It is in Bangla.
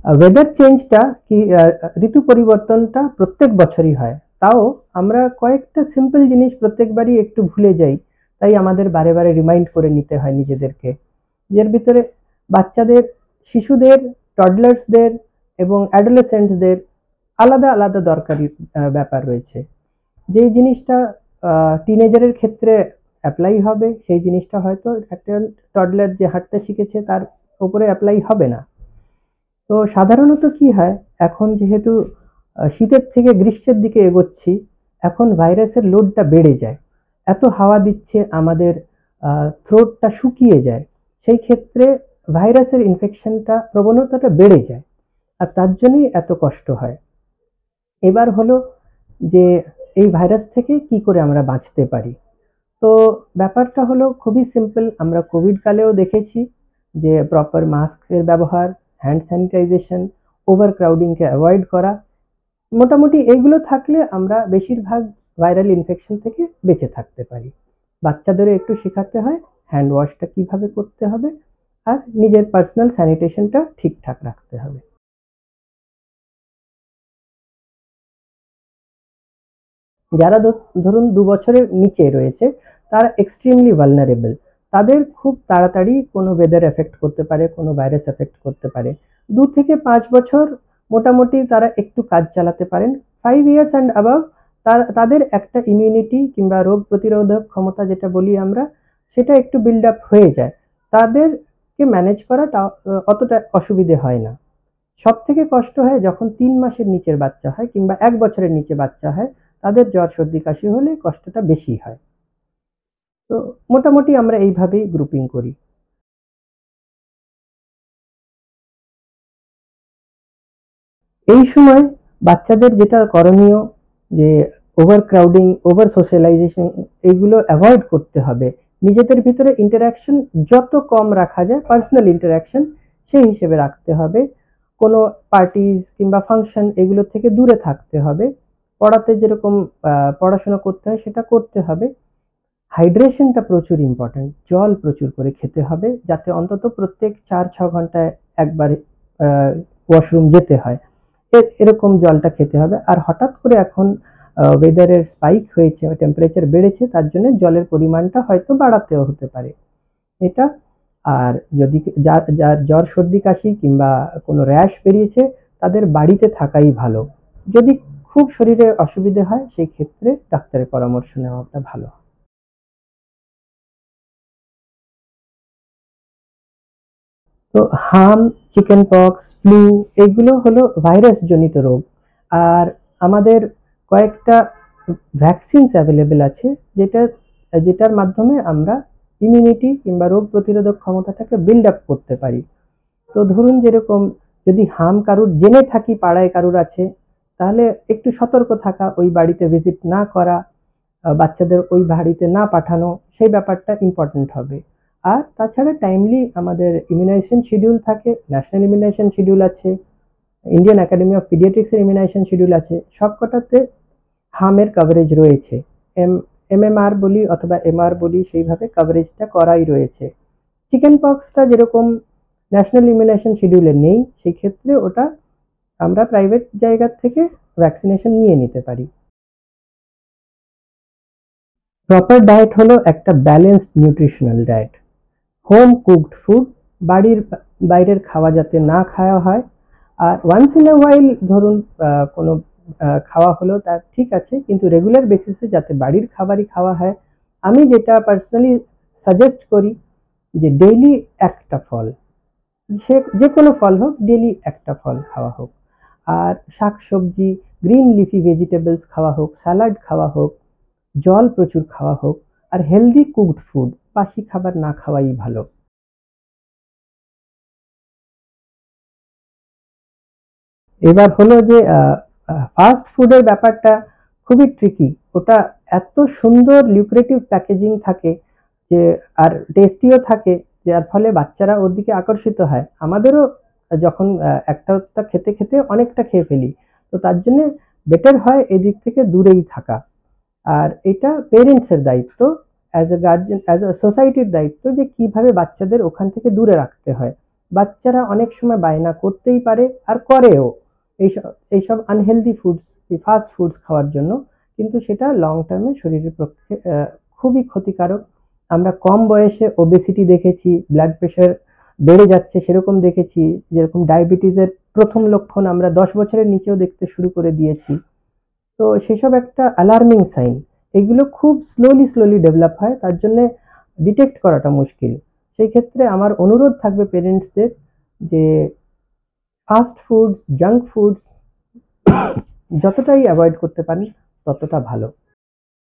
ওয়েদার চেঞ্জটা কি ঋতু পরিবর্তনটা প্রত্যেক বছরই হয়, তাও আমরা কয়েকটা সিম্পল জিনিস প্রত্যেকবারই একটু ভুলে যাই, তাই আমাদের বারে বারে রিমাইন্ড করে নিতে হয় নিজেদেরকে। এর ভিতরে বাচ্চাদের, শিশুদের, টডলার্সদের এবং অ্যাডোলেসেন্টদের আলাদা আলাদা দরকারি ব্যাপার রয়েছে। যেই জিনিসটা টিনেজারের ক্ষেত্রে অ্যাপ্লাই হবে সেই জিনিসটা হয়তো একটা টডলার যে হাঁটতে শিখেছে তার উপরে অ্যাপ্লাই হবে না। তো সাধারণত কি হয়, এখন যেহেতু শীতের থেকে গ্রীষ্মের দিকে এগোচ্ছি, এখন ভাইরাসের লোডটা বেড়ে যায়। এত হাওয়া দিচ্ছে আমাদের থ্রোটটা শুকিয়ে যায়, সেই ক্ষেত্রে ভাইরাসের ইনফেকশনটা প্রবণতাটা বেড়ে যায়, আর তার জন্যই এত কষ্ট হয়। এবার হলো যে এই ভাইরাস থেকে কি করে আমরা বাঁচতে পারি। তো ব্যাপারটা হলো খুবই সিম্পল। আমরা কোভিড কালেও দেখেছি যে প্রপার মাস্কের ব্যবহার, হ্যান্ড স্যানিটাইজেশন, ওভার ক্রাউডিংকে অ্যাভয়েড করা, মোটামুটি এইগুলো থাকলে আমরা বেশিরভাগ ভাইরাল ইনফেকশন থেকে বেঁচে থাকতে পারি। বাচ্চাদেরও একটু শেখাতে হয় হ্যান্ড ওয়াশটা কিভাবে করতে হবে, আর নিজের পার্সোনাল স্যানিটেশনটা ঠিকঠাক রাখতে হবে। যারা ধরুন 2 বছরের নিচে রয়েছে তারা এক্সট্রিমলি ভালনারেবল। তাদের খুব তাড়াতাড়ি কোনো ওয়েদার এফেক্ট করতে পারে, কোনো ভাইরাস এফেক্ট করতে পারে। 2 থেকে 5 বছর মোটামুটি তারা একটু কাজ চালাতে পারেন। 5 ইয়ার্স অ্যান্ড অ্যাবাভ তাদের একটা ইমিউনিটি কিংবা রোগ প্রতিরোধক ক্ষমতা যেটা বলি আমরা, সেটা একটু বিল্ড আপ হয়ে যায়। তাদেরকে ম্যানেজ করাটা অতটা অসুবিধে হয় না। সবথেকে কষ্ট হয় যখন 3 মাসের নিচের বাচ্চা হয় কিংবা 1 বছরের নিচে বাচ্চা হয়, তাদের জ্বর সর্দি কাশি হলে কষ্টটা বেশি হয়। তো মোটামুটি আমরা এইভাবেই গ্রুপিং করি। এই সময় বাচ্চাদের যেটা করণীয়, যে ওভার ক্রাউডিং, ওভার সোশ্যালাইজেশন এগুলো অ্যাভয়েড করতে হবে। নিজেদের ভিতরে ইন্টারাকশন যত কম রাখা যায়, পার্সোনাল ইন্টারাকশন সেই হিসেবে রাখতে হবে। কোনো পার্টিজ কিংবা ফাংশন এগুলো থেকে দূরে থাকতে হবে। পড়াতে যেরকম পড়াশোনা করতে হয় সেটা করতে হবে। হাইড্রেশনটা প্রচুর ইম্পর্টেন্ট। জল প্রচুর করে খেতে হবে, যাতে অন্তত প্রত্যেক 4-6 ঘন্টায় একবার ওয়াশরুম যেতে হয়, এরকম জলটা খেতে হবে। আর হঠাৎ করে এখন ওয়েদারের স্পাইক হয়েছে, টেম্পারেচার বেড়েছে, তার জন্য জলের পরিমাণটা হয়তো বাড়াতেও হতে পারে এটা। আর যদি যার যার জ্বর সর্দি কাশি কিংবা কোনো র্যাশ বেরিয়েছে, তাদের বাড়িতে থাকাই ভালো। যদি খুব শরীরে অসুবিধে হয় সেই ক্ষেত্রে ডাক্তারের পরামর্শ নেওয়াটা ভালো। তো হাম, চিকেন পক্স, ফ্লু এগুলো হলো ভাইরাস জনিত রোগ। আর আমাদের কয়েকটা ভ্যাকসিনস অ্যাভেলেবেল আছে, যেটার মাধ্যমে আমরা ইমিউনিটি কিংবা রোগ প্রতিরোধক ক্ষমতাটাকে বিল্ড আপ করতে পারি। তো ধরুন যেরকম যদি হাম কারুর জেনে থাকি পাড়ায় কারুর আছে, তাহলে একটু সতর্ক থাকা, ওই বাড়িতে ভিজিট না করা, বাচ্চাদের ওই বাড়িতে না পাঠানো, সেই ব্যাপারটা ইম্পর্টেন্ট হবে। আর তাছাড়া টাইমলি আমাদের ইমিউনাইজেশন শিডিউল থাকে, ন্যাশনাল ইমিউনাইজেশন শিডিউল আছে, ইন্ডিয়ান একাডেমি অফ পিডিয়াট্রিক্সের ইমিউনাইজেশন শিডিউল আছে, সবকটাতে হামের কভারেজ রয়েছে। এমএমআর বলি অথবা এমআর বলি, সেইভাবে কভারেজটা করাই রয়েছে। চিকেন পক্সটা যেরকম ন্যাশনাল ইমিউনাইজেশন শিডিউলে নেই, সেই ক্ষেত্রে ওটা আমরা প্রাইভেট জায়গা থেকে ভ্যাকসিনেশন নিয়ে নিতে পারি। প্রপার ডায়েট হলো একটা balanced nutritional diet. Home cooked food, বাড়ির বাইরের খাওয়া যাতে না খাওয়া হয়। আর ওয়ান্স ইন আ ওয়াইল ধরুন কোনো খাওয়া হলো, তা ঠিক আছে, কিন্তু রেগুলার বেসিসে যাতে বাড়ির খাবারই খাওয়া হয়। আমি যেটা পার্সোনালি সাজেস্ট করি যে ডেইলি একটা ফল, সে যে কোনো ফল হোক, ডেইলি একটা ফল খাওয়া হোক। আর শাক সবজি, গ্রিন লিফি ভেজিটেবলস খাওয়া হোক, স্যালাড খাওয়া হোক, জল প্রচুর খাওয়া হোক। আর হেলদি কুকড ফুড, বাসি খাবার না খাওয়াই ভালো। এবার হলো যে ফাস্ট ফুডের ব্যাপারটা খুবই ট্রিকি। ওটা এত সুন্দর লিউক্রেটিভ প্যাকেজিং থাকে যে, আর টেস্টিও থাকে, যার ফলে বাচ্চারা ওর দিকে আকর্ষিত হয়। আমাদেরও যখন একটা খেতে খেতে অনেকটা খেয়ে ফেলি, তো তার জন্য বেটার হয় এদিক থেকে দূরেই থাকা। আর এটা পেরেন্টসের দায়িত্ব, as a guardian, as a সোসাইটির দায়িত্ব, যে কিভাবে বাচ্চাদের ওখান থেকে দূরে রাখতে হয়। বাচ্চারা অনেক সময় বায়না করতেই পারে আর করেও এইসব এইসব আনহেলদি ফুডস, ফাস্ট ফুডস খাওয়ার জন্য, কিন্তু সেটা লং টার্মে শরীরের পক্ষে খুবই ক্ষতিকারক। আমরা কম বয়সে ওবেসিটি দেখেছি, ব্লাড প্রেশার বেড়ে যাচ্ছে সেরকম দেখেছি, যেরকম ডায়াবেটিসের প্রথম লক্ষণ আমরা 10 বছরের নিচেও দেখতে শুরু করে দিয়েছি। তো সেসব একটা অ্যালার্মিং সাইন। এগুলো খুব স্লোলি ডেভেলপ হয়, তার জন্য ডিটেক্ট করাটা মুশকিল। সেই ক্ষেত্রে আমার অনুরোধ থাকবে পেরেন্টসদের যে ফাস্ট ফুডস, জাঙ্ক ফুডস যতটাই অ্যাভয়েড করতে পারেন ততটা ভালো।